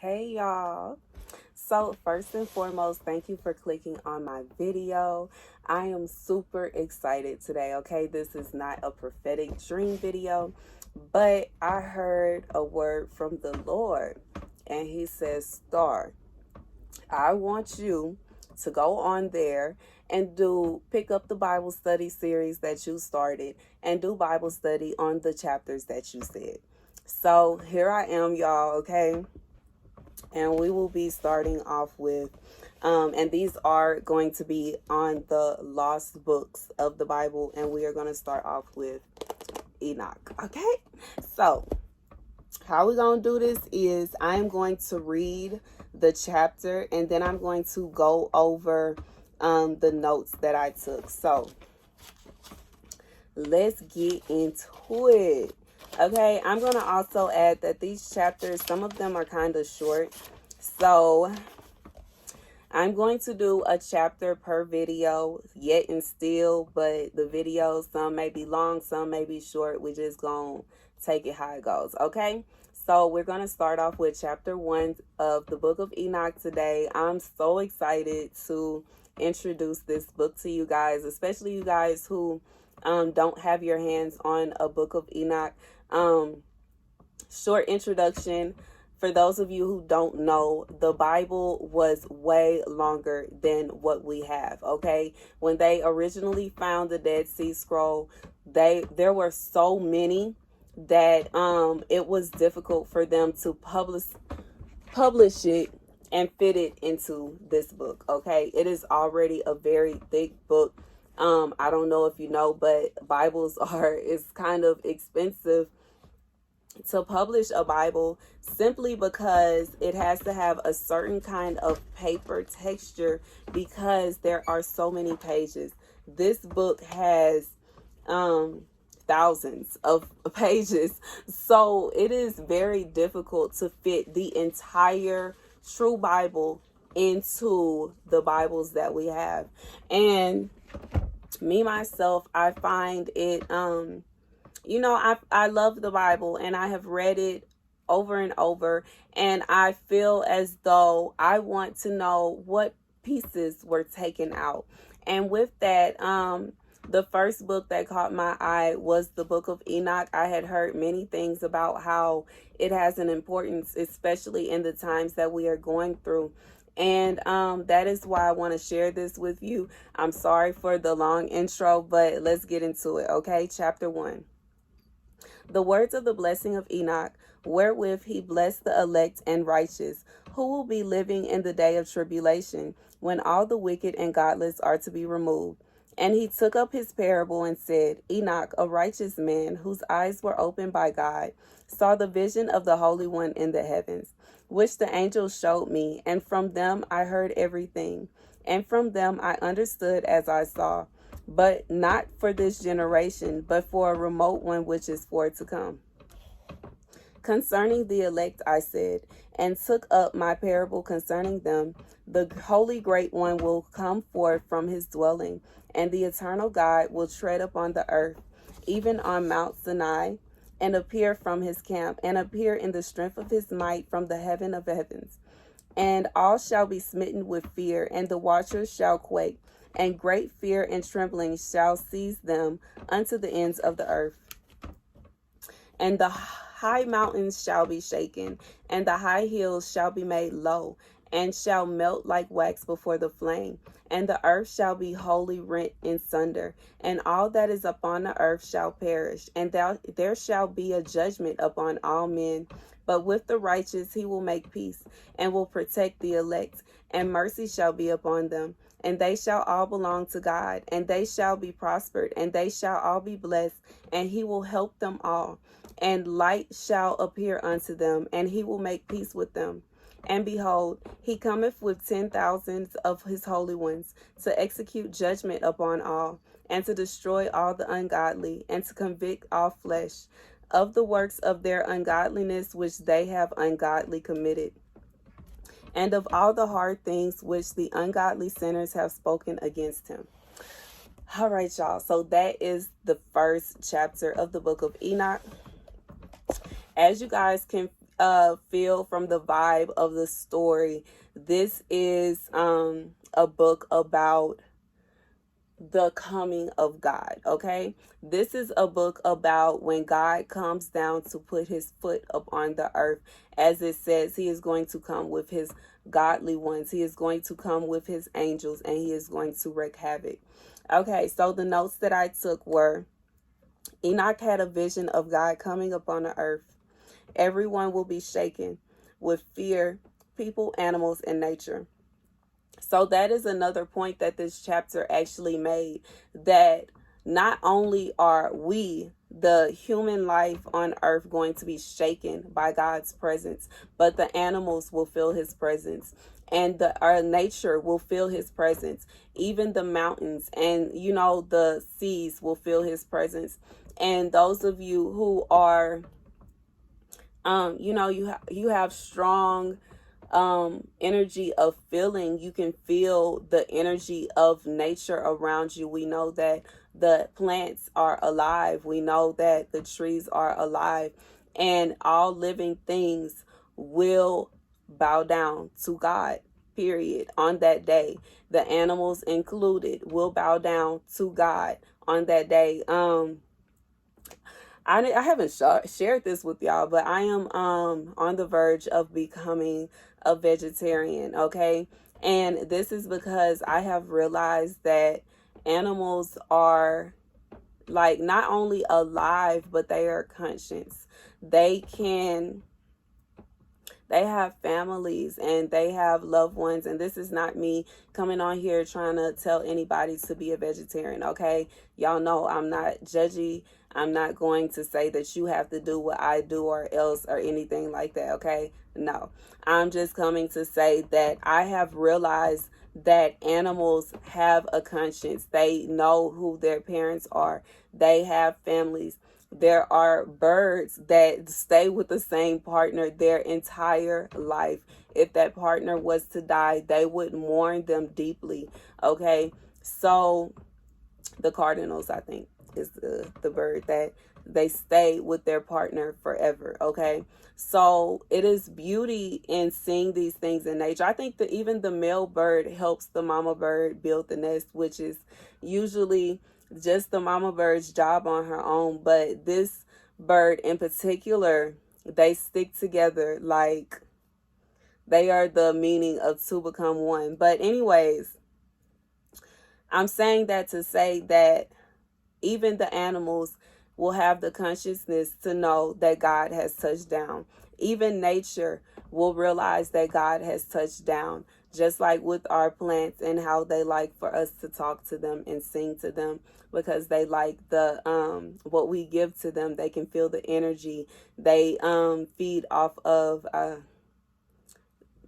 Hey y'all. So first and foremost, thank you for clicking on my video. I am super excited today, okay? This is not a prophetic dream video, but I heard a word from the Lord and he says, Star, I want you to go on there and pick up the Bible study series that you started and do Bible study on the chapters that you said. So here I am, y'all, okay? And we will be starting off with and these are going to be on the lost books of the Bible, and we are going to start off with Enoch. Okay, so how we're going to do this is I'm going to read the chapter and then I'm going to go over the notes that I took. So let's get into it. Okay, I'm going to also add that these chapters, some of them are kind of short. So I'm going to do a chapter per video, yet and still, but the videos, some may be long, some may be short. We just gonna take it how it goes, okay? So we're going to start off with chapter 1 of the Book of Enoch today. I'm so excited to introduce this book to you guys, especially you guys who don't have your hands on a Book of Enoch. Short introduction. For those of you who don't know, the Bible was way longer than what we have, okay? When they originally found the Dead Sea Scroll, there were so many that it was difficult for them to publish it and fit it into this book, okay? It is already a very thick book. I don't know if you know, but Bibles is kind of expensive to publish a Bible, simply because it has to have a certain kind of paper texture because there are so many pages. This book has thousands of pages, so it is very difficult to fit the entire true Bible into the Bibles that we have. And me myself, I find it I love the Bible and I have read it over and over, and I feel as though I want to know what pieces were taken out. And with that, the first book that caught my eye was the Book of Enoch. I had heard many things about how it has an importance, especially in the times that we are going through. And that is why I want to share this with you. I'm sorry for the long intro, but let's get into it, okay? Chapter 1. The words of the blessing of Enoch, wherewith he blessed the elect and righteous, who will be living in the day of tribulation, when all the wicked and godless are to be removed. And he took up his parable and said, Enoch, a righteous man, whose eyes were opened by God, saw the vision of the Holy One in the heavens, which the angels showed me, and from them I heard everything, and from them I understood as I saw. But not for this generation, but for a remote one which is for to come. Concerning the elect, I said, and took up my parable concerning them. The holy great one will come forth from his dwelling, and the eternal God will tread upon the earth, even on Mount Sinai, and appear from his camp, and appear in the strength of his might from the heaven of heavens. And all shall be smitten with fear, and the watchers shall quake, and great fear and trembling shall seize them unto the ends of the earth. And the high mountains shall be shaken, and the high hills shall be made low, and shall melt like wax before the flame. And the earth shall be wholly rent in sunder, and all that is upon the earth shall perish. And there shall be a judgment upon all men. But with the righteous he will make peace, and will protect the elect, and mercy shall be upon them. And they shall all belong to God, and they shall be prospered, and they shall all be blessed, and he will help them all. And light shall appear unto them, and he will make peace with them. And behold, he cometh with 10,000s of his holy ones, to execute judgment upon all, and to destroy all the ungodly, and to convict all flesh of the works of their ungodliness which they have ungodly committed, and of all the hard things which the ungodly sinners have spoken against him. All right, y'all. So that is the first chapter of the Book of Enoch. As you guys can feel from the vibe of the story, this is a book about the coming of God, okay? This is a book about when God comes down to put his foot upon the earth. As it says, he is going to come with his godly ones. He is going to come with his angels, and he is going to wreak havoc. Okay, so the notes that I took were: Enoch had a vision of God coming upon the earth. Everyone will be shaken with fear, people, animals, and nature. So that is another point that this chapter actually made, that not only are we, the human life on earth, going to be shaken by God's presence, but the animals will feel his presence, and our nature will feel his presence. Even the mountains and, the seas will feel his presence. And those of you who are, you have strong energy of feeling, you can feel the energy of nature around you. We know that the plants are alive. We know that the trees are alive, and all living things will bow down to God, period. On that day, the animals included will bow down to God on that day. I haven't shared this with y'all, but I am on the verge of becoming a vegetarian, okay? And this is because I have realized that animals are, like, not only alive, but they are conscious. They have families and they have loved ones. And this is not me coming on here trying to tell anybody to be a vegetarian, okay? Y'all know I'm not judgy. I'm not going to say that you have to do what I do or else or anything like that, okay? No. I'm just coming to say that I have realized that animals have a conscience. They know who their parents are. They have families. There are birds that stay with the same partner their entire life. If that partner was to die, they would mourn them deeply. Okay. So the cardinals, I think, is the bird that they stay with their partner forever. Okay. So it is beauty in seeing these things in nature. I think that even the male bird helps the mama bird build the nest, which is usually just the mama bird's job on her own. But this bird in particular, they stick together like they are the meaning of two become one. But anyways, I'm saying that to say that even the animals will have the consciousness to know that God has touched down. Even nature will realize that God has touched down, just like with our plants and how they like for us to talk to them and sing to them, because they like the what we give to them. They can feel the energy. They feed off of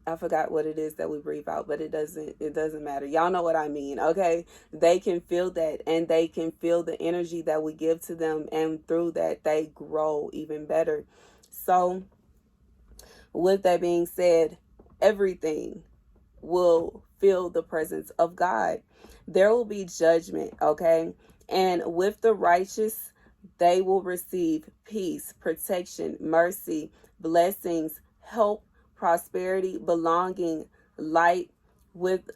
I forgot what it is that we breathe out, but it doesn't matter. Y'all know what I mean, okay? They can feel that, and they can feel the energy that we give to them, and through that they grow even better. So with that being said, everything will feel the presence of God. There will be judgment, okay? And with the righteous, they will receive peace, protection, mercy, blessings, help, prosperity, belonging, light, with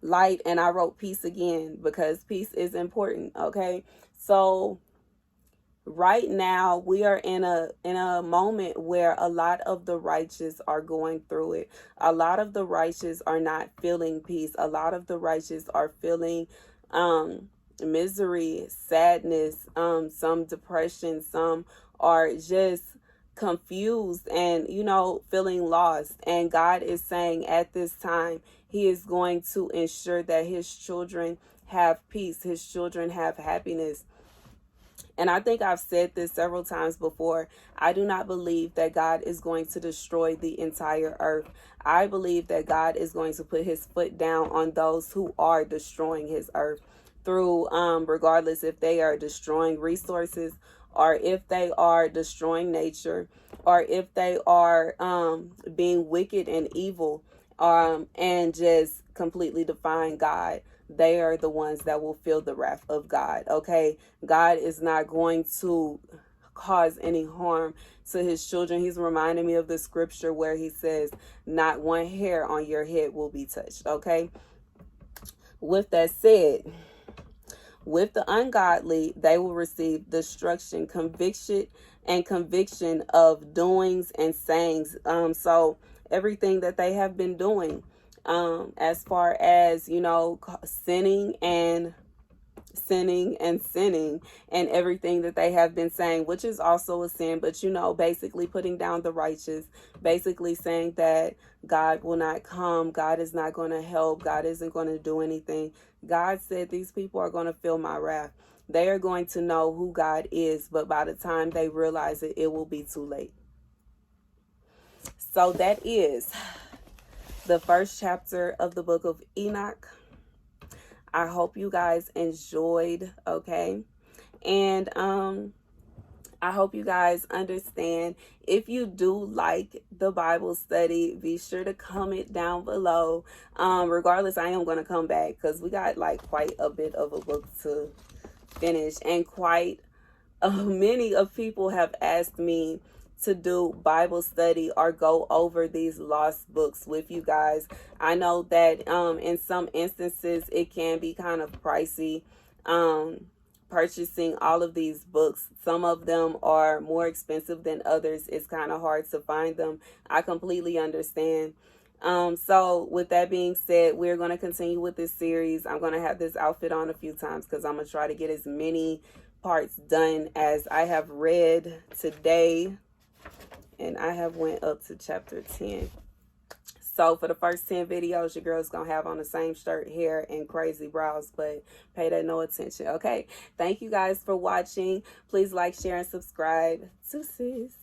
light. And I wrote peace again because peace is important, okay? So right now we are in a moment where a lot of the righteous are going through it. A lot of the righteous are not feeling peace. A lot of the righteous are feeling misery, sadness, some depression, some are just confused and feeling lost. And God is saying at this time he is going to ensure that his children have peace, his children have happiness. And I think I've said this several times before. I do not believe that God is going to destroy the entire earth. I believe that God is going to put his foot down on those who are destroying his earth through, regardless if they are destroying resources or if they are destroying nature or if they are being wicked and evil and just completely defying God. They are the ones that will feel the wrath of God, okay? God is not going to cause any harm to his children. He's reminding me of the scripture where he says, not one hair on your head will be touched. Okay. With that said, with the ungodly, they will receive destruction, conviction of doings and sayings. So everything that they have been doing, as far as, sinning and everything that they have been saying, which is also a sin, but basically putting down the righteous, basically saying that God will not come, God is not going to help, God isn't going to do anything. God said these people are going to feel my wrath. They are going to know who God is, but by the time they realize it, it will be too late. So that is the first chapter of the book of Enoch. I hope you guys enjoyed, okay? And I hope you guys understand. If you do like the Bible study, be sure to comment down below. Regardless, I am going to come back because we got like quite a bit of a book to finish, and quite many of people have asked me to do Bible study or go over these lost books with you guys. I know that in some instances it can be kind of pricey purchasing all of these books. Some of them are more expensive than others. It's kind of hard to find them. I completely understand. So with that being said, we're going to continue with this series. I'm going to have this outfit on a few times because I'm going to try to get as many parts done as I have read today. And I have went up to chapter 10. So for the first 10 videos, your girl's going to have on the same shirt, hair, and crazy brows, but pay that no attention, okay? Thank you guys for watching. Please like, share, and subscribe. Deuces.